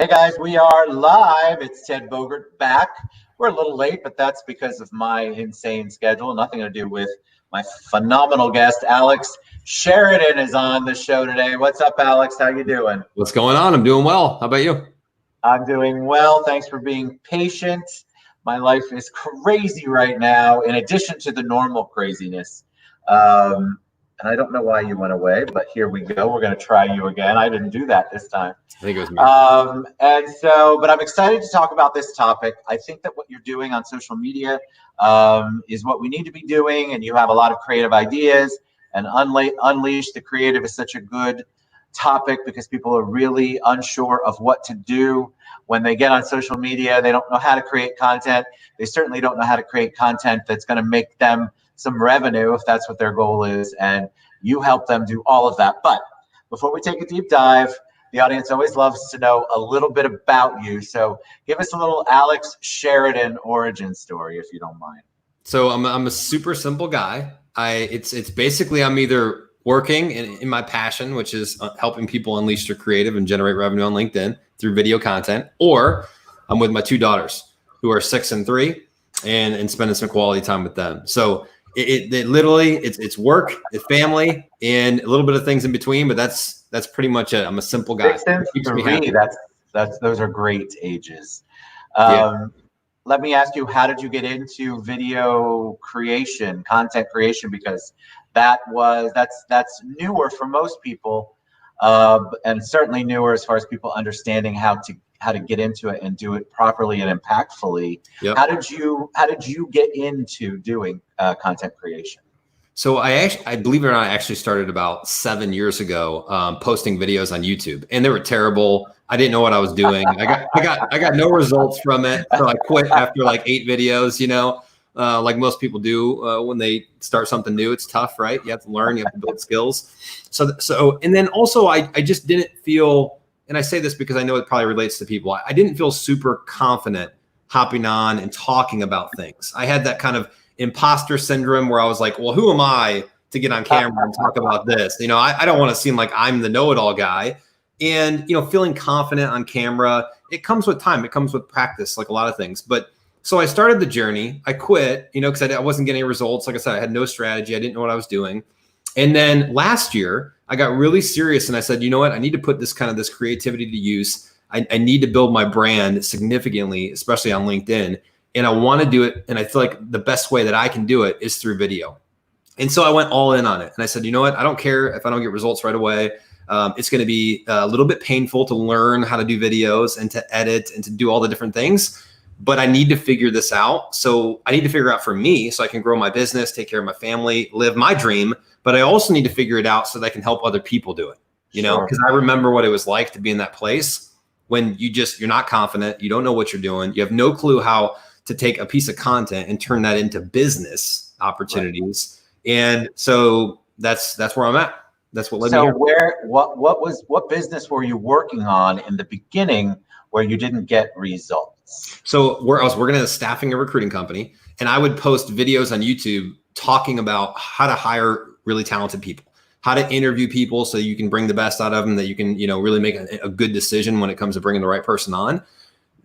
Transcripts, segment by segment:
Hey guys, we are live. It's Ted Bogert back. We're a little late, but that's because of my insane schedule. Nothing to do with my phenomenal guest, Alex Sheridan, is on the show today. What's up, Alex? How you doing? What's going on? I'm doing well. How about you? I'm doing well. Thanks for being patient. My life is crazy right now, in addition to the normal craziness. And I don't know why you went away, but here we go. We're going to try you again. I didn't do that this time. I think it was me. But I'm excited to talk about this topic. I think that what you're doing on social media is what we need to be doing, and you have a lot of creative ideas. And Unleash the Creative is such a good topic because people are really unsure of what to do when they get on social media. They don't know how to create content. They certainly don't know how to create content that's going to make them some revenue if that's what their goal is. And you help them do all of that. But before we take a deep dive, the audience always loves to know a little bit about you. So give us a little Alex Sheridan origin story, if you don't mind. So I'm a super simple guy. It's basically I'm either working in my passion, which is helping people unleash their creative and generate revenue on LinkedIn through video content, or I'm with my two daughters who are 6 and 3 and spending some quality time with them. So it literally it's work, it's family, and a little bit of things in between, but that's pretty much it. I'm a simple guy. 6 and 3, those are great ages. Let me ask you, how did you get into video creation, content creation? Because that's newer for most people, and certainly newer as far as people understanding how to get into it and do it properly and impactfully. Yep. How did you get into doing content creation? So I believe it or not, I actually started about 7 years ago posting videos on YouTube, and they were terrible. I didn't know what I was doing. I got no results from it, so I quit after like 8 videos. Like most people do when they start something new. It's tough, right? You have to learn, you have to build skills. So and then also I just didn't feel, and I say this because I know it probably relates to people, I didn't feel super confident hopping on and talking about things. I had that kind of imposter syndrome where I was like, well, who am I to get on camera and talk about this? I don't want to seem like I'm the know-it-all guy. And, feeling confident on camera, it comes with time. It comes with practice, like a lot of things. But so I started the journey. I quit, because I wasn't getting results. Like I said, I had no strategy. I didn't know what I was doing. And then last year, I got really serious and I said, you know what? I need to put this creativity to use. I need to build my brand significantly, especially on LinkedIn. And I want to do it. And I feel like the best way that I can do it is through video. And so I went all in on it. And I said, you know what? I don't care if I don't get results right away. It's going to be a little bit painful to learn how to do videos and to edit and to do all the different things. But I need to figure this out. So I need to figure out for me so I can grow my business, take care of my family, live my dream. But I also need to figure it out so that I can help other people do it, because I remember what it was like to be in that place when you're not confident. You don't know what you're doing. You have no clue how to take a piece of content and turn that into business opportunities. Right. And so that's where I'm at. That's what led me here. What business were you working on in the beginning where you didn't get results? So I was working at a staffing and recruiting company, and I would post videos on YouTube talking about how to hire really talented people, how to interview people so you can bring the best out of them, that you can, really make a good decision when it comes to bringing the right person on.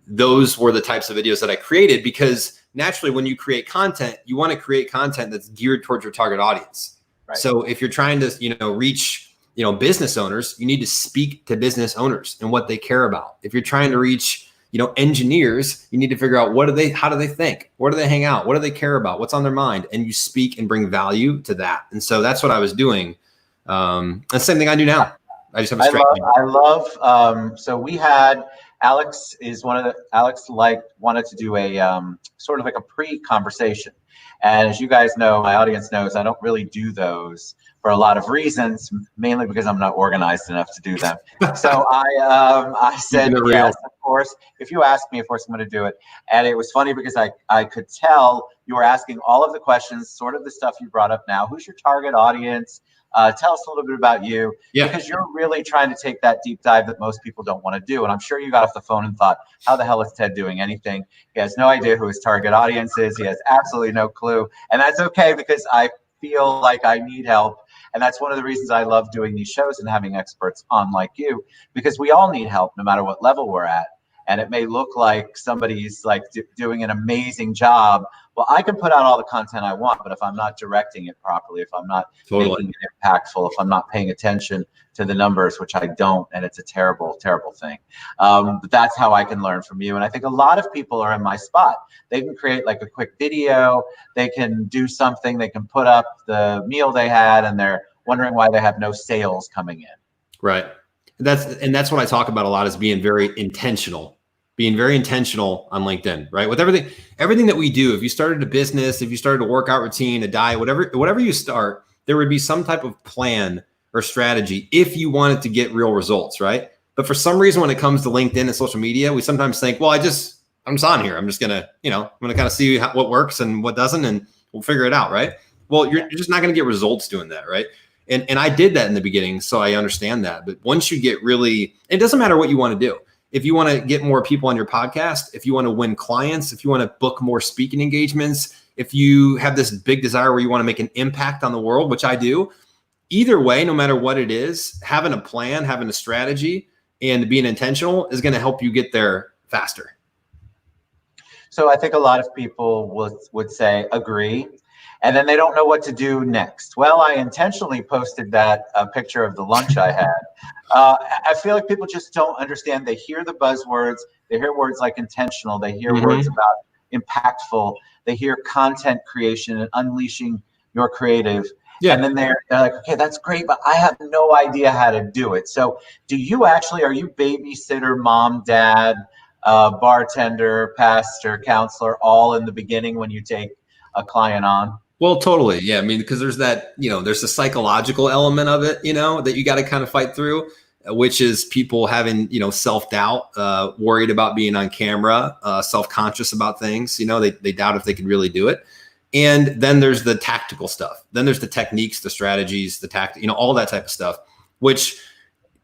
Those were the types of videos that I created because naturally when you create content, you want to create content that's geared towards your target audience. Right. So if you're trying to, reach, business owners, you need to speak to business owners and what they care about. If you're trying to reach, engineers, you need to figure out how do they think? Where do they hang out? What do they care about? What's on their mind? And you speak and bring value to that. And so that's what I was doing. The same thing I do now. I just have a strategy. So we had Alex wanted to do a sort of like a pre-conversation. And as you guys know, my audience knows, I don't really do those for a lot of reasons, mainly because I'm not organized enough to do them. So I said, yes, of course. If you ask me, of course, I'm going to do it. And it was funny because I could tell you were asking all of the questions, sort of the stuff you brought up now. Who's your target audience? Tell us a little bit about you, because you're really trying to take that deep dive that most people don't want to do. And I'm sure you got off the phone and thought, how the hell is Ted doing anything? He has no idea who his target audience is. He has absolutely no clue. And that's okay, because I feel like I need help. And that's one of the reasons I love doing these shows and having experts on like you, because we all need help no matter what level we're at. And it may look like somebody's like doing an amazing job. Well, I can put out all the content I want, but if I'm not directing it properly, if I'm not making it impactful, if I'm not paying attention to the numbers, which I don't, and it's a terrible, terrible thing. But that's how I can learn from you. And I think a lot of people are in my spot. They can create like a quick video, they can do something, they can put up the meal they had, and they're wondering why they have no sales coming in. Right. That's what I talk about a lot, is being very intentional on LinkedIn, right? With everything that we do. If you started a business, if you started a workout routine, a diet, whatever you start, there would be some type of plan or strategy if you wanted to get real results, right? But for some reason, when it comes to LinkedIn and social media, we sometimes think, well, I'm just on here. I'm just gonna, I'm gonna kind of see what works and what doesn't, and we'll figure it out, right? Well, you're just not gonna get results doing that, right? And I did that in the beginning, so I understand that. But once you get really, it doesn't matter what you want to do. If you want to get more people on your podcast, if you want to win clients, if you want to book more speaking engagements, if you have this big desire where you want to make an impact on the world, which I do, either way, no matter what it is, having a plan, having a strategy, and being intentional is going to help you get there faster. So I think a lot of people would say agree, and then they don't know what to do next. Well, I intentionally posted that picture of the lunch I had. I feel like people just don't understand. They hear the buzzwords, they hear words like intentional, they hear words about impactful, they hear content creation and unleashing your creative. Yeah. And then they're like, okay, that's great, but I have no idea how to do it. So are you babysitter, mom, dad, bartender, pastor, counselor, all in the beginning when you take a client on? Well, totally. Yeah. I mean, because there's that, there's the psychological element of it, that you got to kind of fight through, which is people having, self-doubt, worried about being on camera, self-conscious about things, they doubt if they can really do it. And then there's the tactical stuff. Then there's the techniques, the strategies, the all that type of stuff, which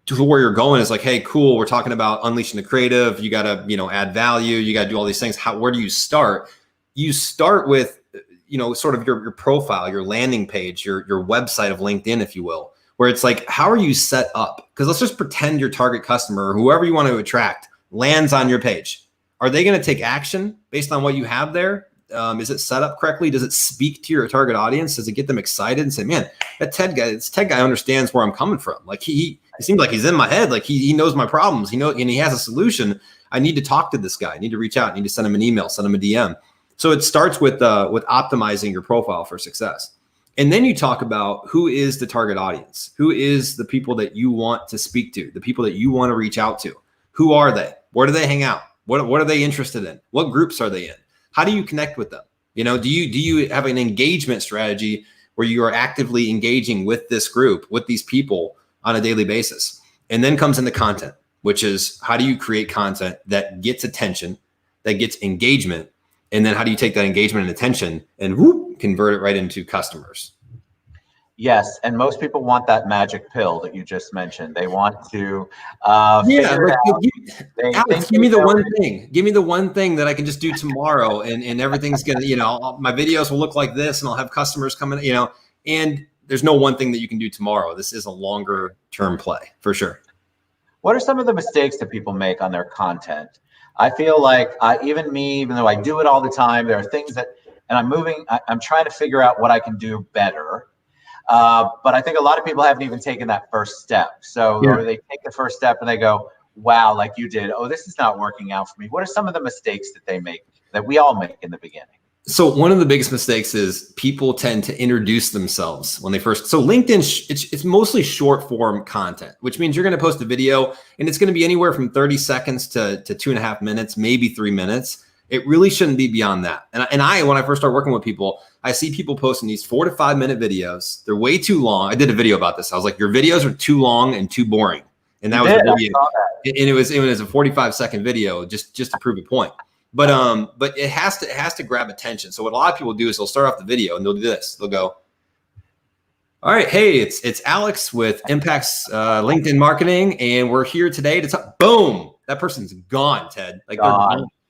to where you're going is like, hey, cool. We're talking about unleashing the creative. You got to, add value. You got to do all these things. Where do you start? You start with, sort of your profile, your landing page, your website of LinkedIn, if you will, where it's like, how are you set up? Because let's just pretend your target customer or whoever you want to attract lands on your page. Are they going to take action based on what you have there? Is it set up correctly? Does it speak to your target audience? Does it get them excited and say, man, this Ted guy understands where I'm coming from. Like he seems like he's in my head. Like he knows my problems. And he has a solution. I need to talk to this guy. I need to reach out. I need to send him an email, send him a DM. So it starts with optimizing your profile for success. And then you talk about who is the target audience, who is the people that you want to speak to, the people that you want to reach out to. Who are they? Where do they hang out? What are they interested in? What groups are they in? How do you connect with them? Do you have an engagement strategy where you are actively engaging with this group, with these people on a daily basis? And then comes in the content, which is how do you create content that gets attention, that gets engagement? And then how do you take that engagement and attention and convert it right into customers? Yes, and most people want that magic pill that you just mentioned. They want to figure it out. Alex, give me the one thing. Give me the one thing that I can just do tomorrow, and everything's gonna, my videos will look like this, and I'll have customers coming, and there's no one thing that you can do tomorrow. This is a longer term play for sure. What are some of the mistakes that people make on their content? I feel like even though I do it all the time, there are things that, and I'm trying to figure out what I can do better. But I think a lot of people haven't even taken that first step. So they take the first step and they go, wow, like you did. Oh, this is not working out for me. What are some of the mistakes that they make, that we all make in the beginning? So one of the biggest mistakes is people tend to introduce themselves when they first. So LinkedIn, it's mostly short form content, which means you're going to post a video and it's going to be anywhere from 30 seconds to 2.5 minutes, maybe 3 minutes. It really shouldn't be beyond that. And when I first start working with people, I see people posting these 4 to 5 minute videos. They're way too long. I did a video about this. I was like, your videos are too long and too boring. And that was the video. And it was a 45-second video just to prove a point. But it has to grab attention. So what a lot of people do is they'll start off the video and they'll do this. They'll go, all right, hey, it's Alex with Impaxs LinkedIn Marketing, and we're here today to talk. Boom, that person's gone, Ted. Like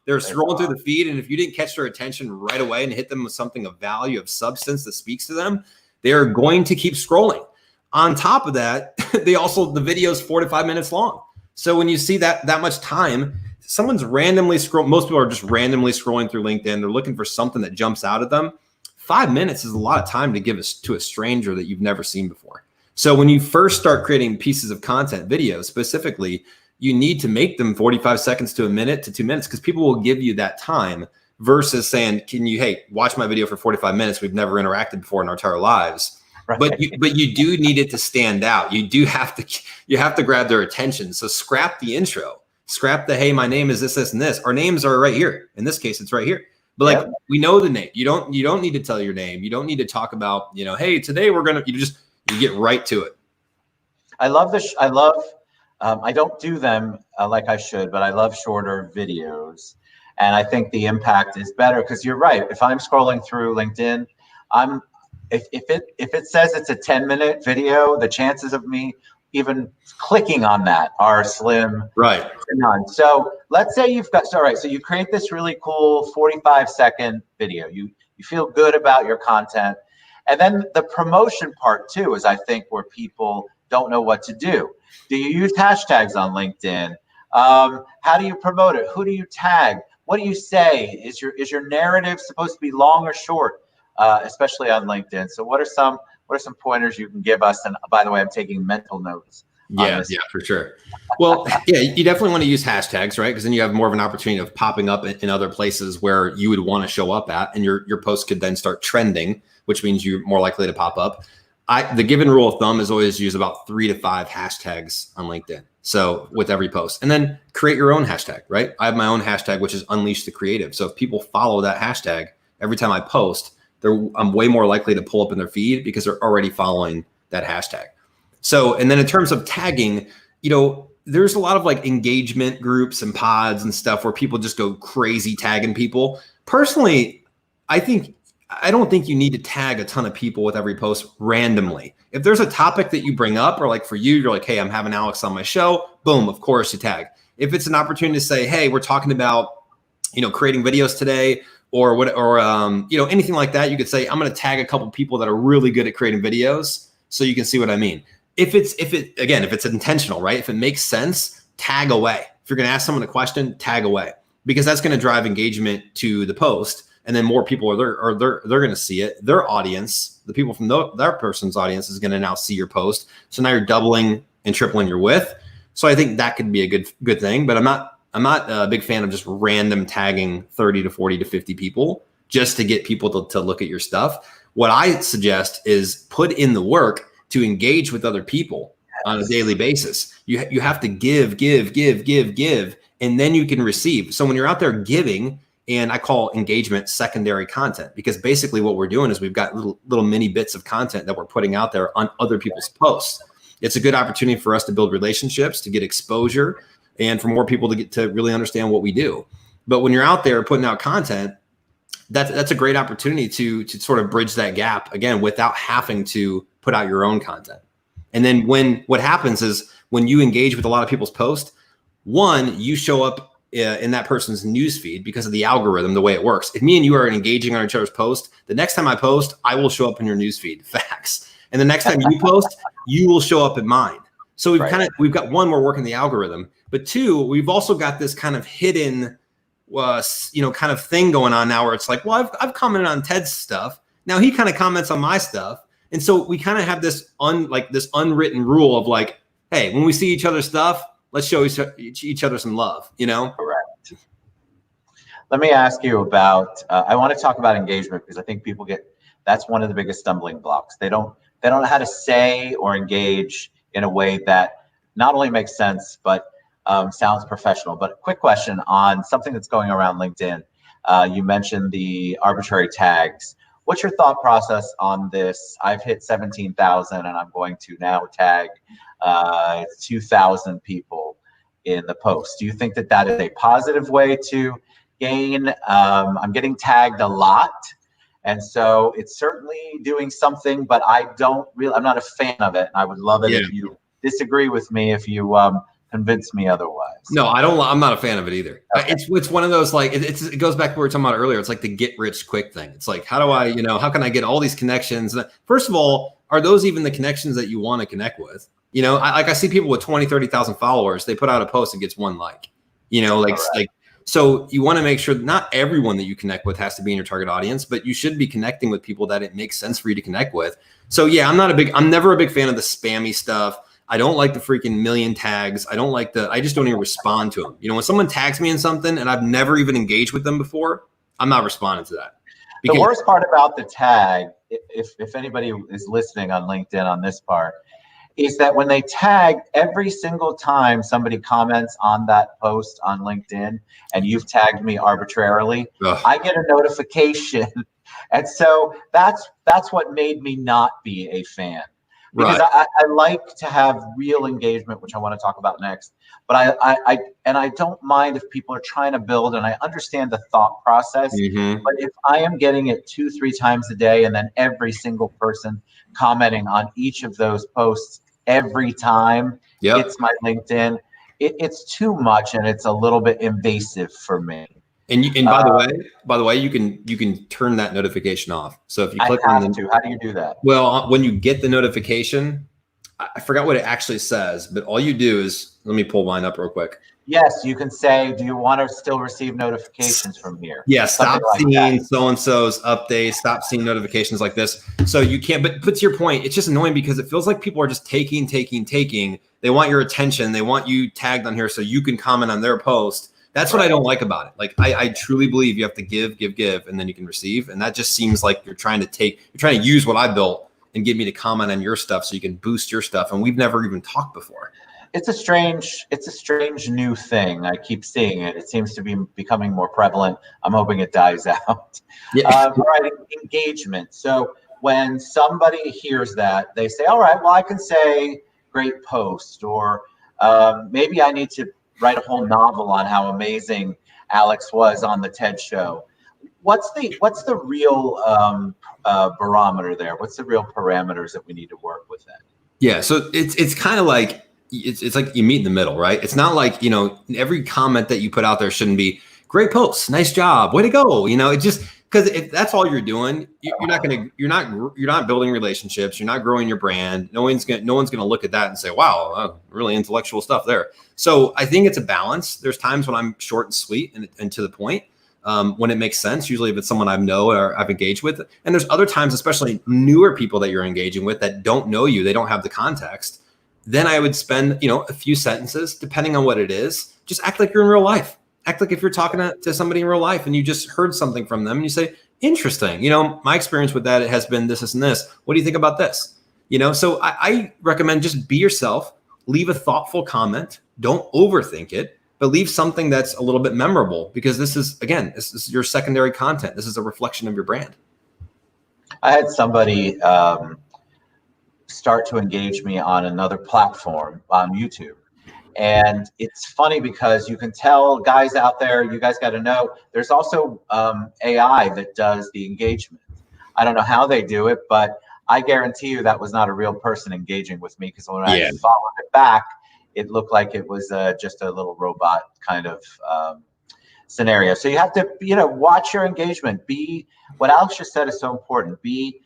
they're scrolling through the feed, and if you didn't catch their attention right away and hit them with something of value, of substance that speaks to them, they are going to keep scrolling. On top of that, the video is 4 to 5 minutes long. So when you see that much time, someone's randomly most people are just randomly scrolling through LinkedIn. They're looking for something that jumps out at them. 5 minutes is a lot of time to give us to a stranger that you've never seen before. So when you first start creating pieces of content, videos specifically, you need to make them 45 seconds to a minute to 2 minutes, because people will give you that time versus saying, hey, watch my video for 45 minutes. We've never interacted before in our entire lives. Right. But you do need it to stand out. You have to grab their attention. So scrap the intro, scrap the, hey, my name is this, this, and this. Our names are right here. In this case, it's right here. But we know the name. You don't need to tell your name. You don't need to talk about, hey, today you get right to it. I love I don't do them like I should, but I love shorter videos. And I think the impact is better, because you're right. If I'm scrolling through LinkedIn, if it says it's a 10-minute video, the chances of me even clicking on that are slim. Right. None. So let's say so you create this really cool 45-second video. You feel good about your content. And then the promotion part too is, I think, where people don't know what to do. Do you use hashtags on LinkedIn? How do you promote it? Who do you tag? What do you say? Is your narrative supposed to be long or short, especially on LinkedIn? So what are some pointers you can give us? And by the way, I'm taking mental notes. Yeah, for sure. Well, yeah, you definitely want to use hashtags, right? Because then you have more of an opportunity of popping up in other places where you would want to show up at, and your post could then start trending, which means you're more likely to pop up. The given rule of thumb is always use about 3 to 5 hashtags on LinkedIn. So with every post, and then create your own hashtag, right? I have my own hashtag, which is Unleash the Creative. So if people follow that hashtag, every time I post, I'm way more likely to pull up in their feed because they're already following that hashtag. So, and then in terms of tagging, there's a lot of like engagement groups and pods and stuff where people just go crazy tagging people. Personally, I don't think you need to tag a ton of people with every post randomly. If there's a topic that you bring up, or like for you, you're like, hey, I'm having Alex on my show, boom, of course you tag. If it's an opportunity to say, hey, we're talking about, creating videos today, or anything like that, you could say, I'm going to tag a couple people that are really good at creating videos, so you can see what I mean. If it's intentional, right? If it makes sense, tag away. If you're going to ask someone a question, tag away, because that's going to drive engagement to the post. And then more people they're going to see it. Their audience, the people from their person's audience, is going to now see your post. So now you're doubling and tripling your width. So I think that could be a good thing. But I'm not a big fan of just random tagging 30 to 40 to 50 people just to get people to look at your stuff. What I suggest is put in the work to engage with other people on a daily basis. You have to give, and then you can receive. So when you're out there giving, and I call engagement secondary content, because basically what we're doing is we've got little mini bits of content that we're putting out there on other people's posts. It's a good opportunity for us to build relationships, to get exposure, and for more people to get to really understand what we do. But when you're out there putting out content, that's a great opportunity to sort of bridge that gap, again, without having to put out your own content. And then what happens is when you engage with a lot of people's posts, one, you show up in that person's newsfeed because of the algorithm, the way it works. If me and you are engaging on each other's post, the next time I post, I will show up in your newsfeed. Facts. And the next time you post, you will show up in mine. So we've got one, we're working the algorithm, but two, we've also got this kind of hidden, kind of thing going on now where it's like, well, I've commented on Ted's stuff. Now he kind of comments on my stuff. And so we kind of have this unwritten rule of like, hey, when we see each other's stuff, let's show each other some love, Correct. Let me ask you about, I want to talk about engagement, because I think people that's one of the biggest stumbling blocks. They don't know how to say or engage in a way that not only makes sense, but sounds professional. But a quick question on something that's going around LinkedIn. You mentioned the arbitrary tags. What's your thought process on this? I've hit 17,000 and I'm going to now tag 2,000 people in the post. Do you think that is a positive way to gain? I'm getting tagged a lot, and so it's certainly doing something, but I'm not a fan of it. I would love it if you disagree with me, if you convince me otherwise. No, I'm not a fan of it either. Okay. It's one of those, like, it goes back to what we were talking about earlier. It's like the get rich quick thing. It's like, how can I get all these connections? First of all, are those even the connections that you want to connect with? You know, I see people with 20, 30,000 followers, they put out a post and gets one like, you know, like, so you want to make sure that not everyone that you connect with has to be in your target audience, but you should be connecting with people that it makes sense for you to connect with. So yeah, I'm never a big fan of the spammy stuff. I don't like the freaking million tags. I just don't even respond to them. You know, when someone tags me in something and I've never even engaged with them before, I'm not responding to that. The worst part about the tag, if anybody is listening on LinkedIn on this part, is that when they tag, every single time somebody comments on that post on LinkedIn and you've tagged me arbitrarily, I get a notification. And so that's what made me not be a fan. Because I like to have real engagement, which I want to talk about next. But I don't mind if people are trying to build, and I understand the thought process. Mm-hmm. But if I am getting it 2-3 times a day, and then every single person commenting on each of those posts every time it's my LinkedIn, it's too much, and it's a little bit invasive for me. And by the way, you can turn that notification off. So if you click on them, how do you do that? Well, when you get the notification, I forgot what it actually says, but all you do is, let me pull mine up real quick. Yes, you can say, do you want to still receive notifications from here? Yeah, stop seeing so-and-so's updates, stop seeing notifications like this. So you can't, but to your point, it's just annoying because it feels like people are just taking. They want your attention. They want you tagged on here so you can comment on their post. That's what I don't like about it. Like, I truly believe you have to give, and then you can receive. And that just seems like you're trying to use what I built and get me to comment on your stuff so you can boost your stuff. And we've never even talked before. It's a strange new thing. I keep seeing it. It seems to be becoming more prevalent. I'm hoping it dies out. Yeah. All right, engagement. So when somebody hears that, they say, all right, well, I can say great post, or maybe I need to write a whole novel on how amazing Alex was on the TED show. What's the real barometer there? What's the real parameters that we need to work with then? Yeah, so it's kind of like, it's like you meet in the middle, right? It's not like, you know, every comment that you put out there shouldn't be great posts, nice job, way to go. You know, it just, because if that's all you're doing, you're not building relationships, you're not growing your brand. No one's gonna look at that and say, wow, really intellectual stuff there. So I think it's a balance. There's times when I'm short and sweet and to the point, when it makes sense, usually if it's someone I know or I've engaged with. And there's other times, especially newer people that you're engaging with that don't know you, they don't have the context. Then I would spend, you know, a few sentences, depending on what it is. Just act like you're in real life. Act like if you're talking to somebody in real life and you just heard something from them and you say, interesting. You know, my experience with that, it has been this and this. What do you think about this? You know, so I recommend just be yourself, leave a thoughtful comment. Don't overthink it, but leave something that's a little bit memorable, because this is your secondary content. This is a reflection of your brand. I had somebody start to engage me on another platform on YouTube. And it's funny because you can tell guys out there, you guys got to know, there's also AI that does the engagement. I don't know how they do it, but I guarantee you that was not a real person engaging with me, because when I followed it back, it looked like it was just a little robot kind of scenario. So you have to, you know, watch your engagement. Be, what Alex just said is so important. Be,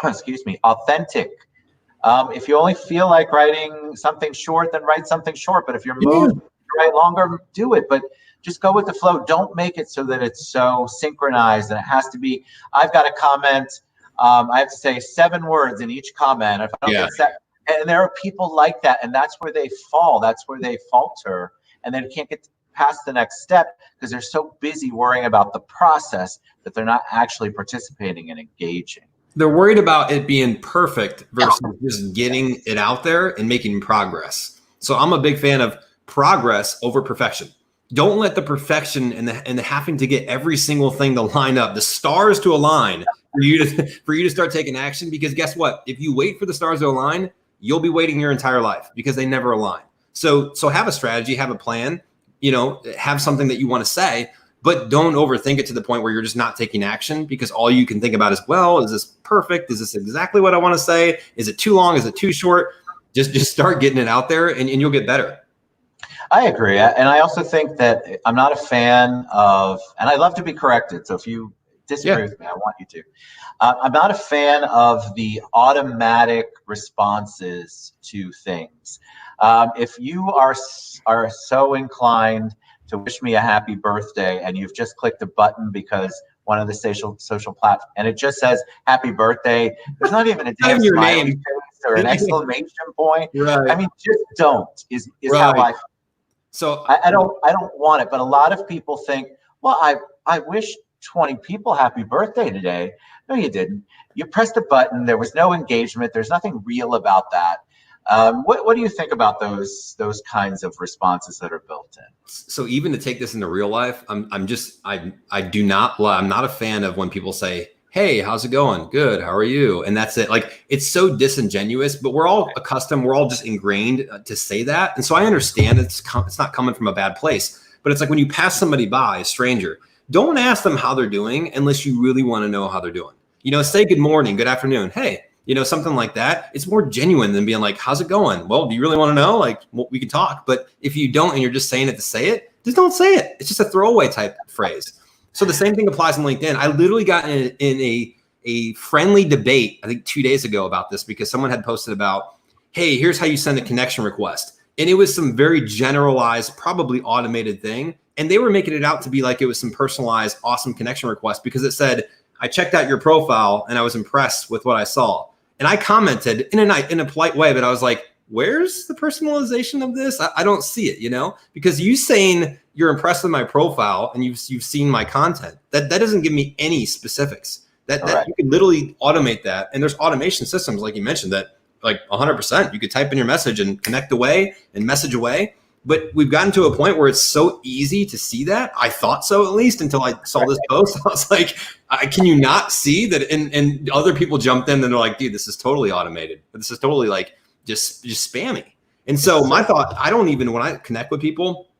excuse me, authentic. If you only feel like writing something short, then write something short. But if you're moved to write longer, do it. But just go with the flow. Don't make it so that it's so synchronized and it has to be, I've got a comment. I have to say 7 words in each comment. If I don't get set, and there are people like that, and that's where they fall. That's where they falter, and then can't get past the next step because they're so busy worrying about the process that they're not actually participating and engaging. They're worried about it being perfect versus just getting it out there and making progress. So I'm a big fan of progress over perfection. Don't let the perfection and the having to get every single thing to line up, the stars to align for you to start taking action. Because guess what? If you wait for the stars to align, you'll be waiting your entire life because they never align. So have a strategy, have a plan, you know, have something that you want to say, but don't overthink it to the point where you're just not taking action, because all you can think about is, well, is this perfect? Is this exactly what I want to say? Is it too long? Is it too short? Just start getting it out there and you'll get better. I agree. And I also think that I'm not a fan of, and I love to be corrected. So if you Disagree with me. I want you to. I'm not a fan of the automatic responses to things. If you are so inclined to wish me a happy birthday and you've just clicked a button because one of the social platforms and it just says happy birthday, there's not even a damn your smiley name face or an exclamation point. Right. I mean, just don't is Right. how I feel. So I don't want it, but a lot of people think, well, I wish 20 people happy birthday today. No, you didn't. You pressed a button. There was no engagement. There's nothing real about that. What do you think about those kinds of responses that are built in? So even to take this into real life, I'm not a fan of when people say, hey, how's it going? Good. How are you? And that's it. Like, it's so disingenuous, but we're all accustomed. We're all just ingrained to say that. And so I understand it's not coming from a bad place, but it's like when you pass somebody by, a stranger, don't ask them how they're doing unless you really want to know how they're doing. Say good morning, good afternoon. Hey, something like that. It's more genuine than being like, how's it going? Well, do you really want to know? Like, well, we can talk. But if you don't, and you're just saying it to say it, just don't say it. It's just a throwaway type phrase. So the same thing applies on LinkedIn. I literally got in a friendly debate, I think 2 days ago about this because someone had posted about, hey, here's how you send a connection request. And it was some very generalized, probably automated thing. And they were making it out to be like it was some personalized, awesome connection request because it said, I checked out your profile and I was impressed with what I saw. And I commented in a polite way, but I was like, where's the personalization of this? I don't see it, because you saying you're impressed with my profile and you've seen my content, that doesn't give me any specifics. That you can literally automate that. And there's automation systems, like you mentioned, that like 100%, you could type in your message and connect away and message away. But we've gotten to a point where it's so easy to see that. I thought so, at least, until I saw this post. I was like, can you not see that? And other people jumped in and they're like, dude, this is totally automated. This is totally like just spammy. And so my thought, when I connect with people,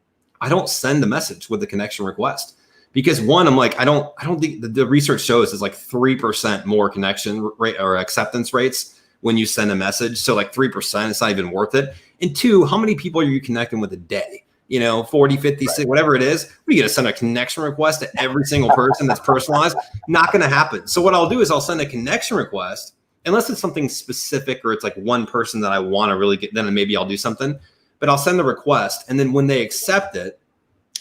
I don't send the message with the connection request. Because one, I'm like, I don't think the research shows is like 3% more connection rate or acceptance rates when you send a message. So like 3%, it's not even worth it. And two, how many people are you connecting with a day? 40, 50, 60, whatever it is. What are you going to send a connection request to every single person that's personalized? Not going to happen. So what I'll do is I'll send a connection request, unless it's something specific or it's like one person that I want to really get, then maybe I'll do something. But I'll send the request. And then when they accept it,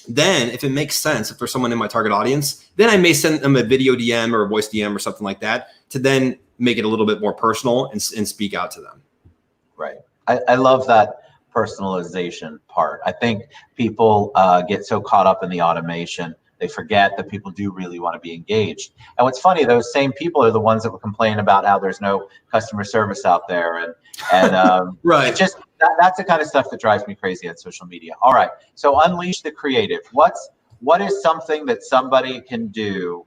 then if it makes sense, if there's someone in my target audience, then I may send them a video DM or a voice DM or something like that to then make it a little bit more personal and speak out to them. Right. I love that personalization part. I think people get so caught up in the automation, they forget that people do really want to be engaged. And what's funny, those same people are the ones that were complaining about how there's no customer service out there. And right. It's just that's the kind of stuff that drives me crazy on social media. All right. So unleash the creative. What is something that somebody can do?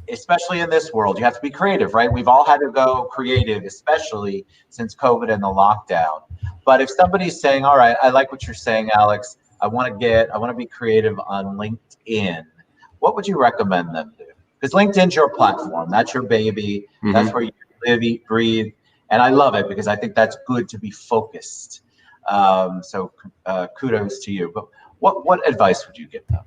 Especially in this world, you have to be creative, right? We've all had to go creative, especially since COVID and the lockdown. But if somebody's saying, all right, I like what you're saying, Alex, I want to be creative on LinkedIn, what would you recommend them do? Because LinkedIn's your platform. That's your baby. Mm-hmm. That's where you live, eat, breathe. And I love it because I think that's good to be focused. So kudos to you. But what advice would you give them?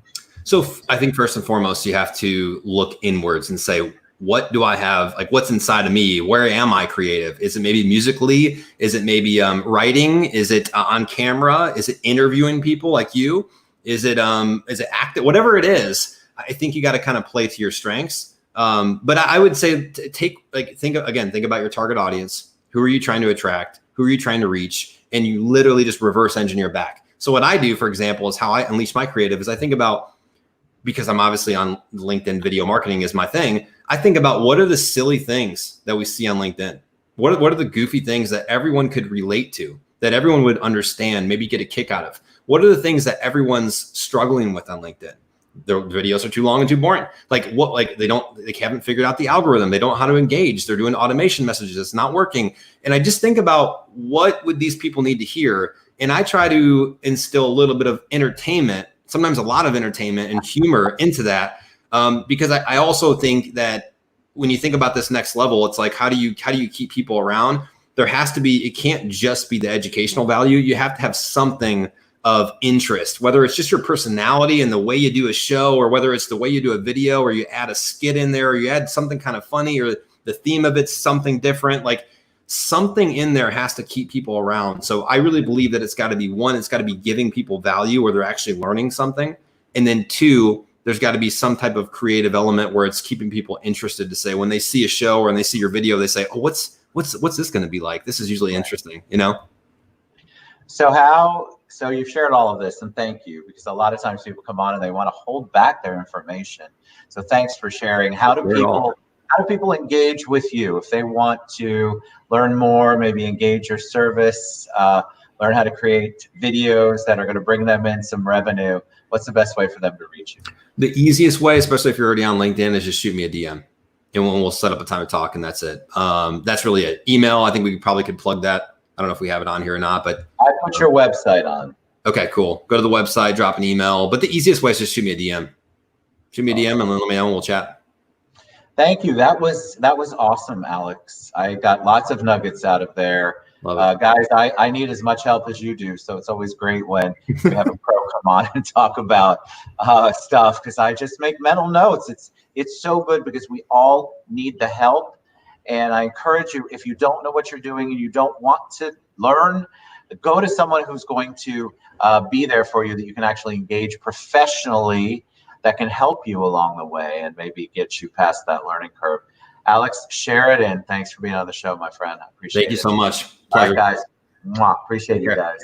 So I think first and foremost, you have to look inwards and say, what do I have? Like, what's inside of me? Where am I creative? Is it maybe musically? Is it maybe writing? Is it on camera? Is it interviewing people like you? Is it acting? Whatever it is, I think you got to kind of play to your strengths. But I would say think about your target audience. Who are you trying to attract? Who are you trying to reach? And you literally just reverse engineer back. So what I do, for example, is how I unleash my creative is I think about, because I'm obviously on LinkedIn, video marketing is my thing. I think about what are the silly things that we see on LinkedIn? What are the goofy things that everyone could relate to, that everyone would understand, maybe get a kick out of? What are the things that everyone's struggling with on LinkedIn? Their videos are too long and too boring. They haven't figured out the algorithm. They don't know how to engage. They're doing automation messages. It's not working. And I just think about what would these people need to hear? And I try to instill a little bit of entertainment, sometimes a lot of entertainment and humor into that. Because I also think that when you think about this next level, it's like, how do you keep people around? There has to be, it can't just be the educational value. You have to have something of interest, whether it's just your personality and the way you do a show, or whether it's the way you do a video, or you add a skit in there, or you add something kind of funny, or the theme of it's something different. Like, something in there has to keep people around. So I really believe that it's got to be, one, it's got to be giving people value where they're actually learning something. And then two, there's got to be some type of creative element where it's keeping people interested to say, when they see a show or when they see your video, they say, oh, what's this going to be like? This is usually interesting, you know? So you've shared all of this, and thank you, because a lot of times people come on and they want to hold back their information. So thanks for sharing. How do people engage with you if they want to learn more, maybe engage your service, learn how to create videos that are going to bring them in some revenue? What's the best way for them to reach you? The easiest way, especially if you're already on LinkedIn, is just shoot me a DM, and we'll set up a time to talk, and that's it. That's really it. Email, I think we probably could plug that. I don't know if we have it on here or not, but I put your website on. Okay, cool. Go to the website, drop an email. But the easiest way is just shoot me a DM. Shoot me a DM and let me know, and we'll chat. Thank you. That was awesome, Alex. I got lots of nuggets out of there. Guys, I need as much help as you do, so it's always great when we have a pro come on and talk about stuff, because I just make mental notes. It's so good because we all need the help. And I encourage you, if you don't know what you're doing and you don't want to learn, go to someone who's going to be there for you, that you can actually engage professionally, that can help you along the way and maybe get you past that learning curve. Alex Sheridan, thanks for being on the show, my friend. I appreciate it. Thank you so much. Pleasure. All right, guys. Appreciate you guys.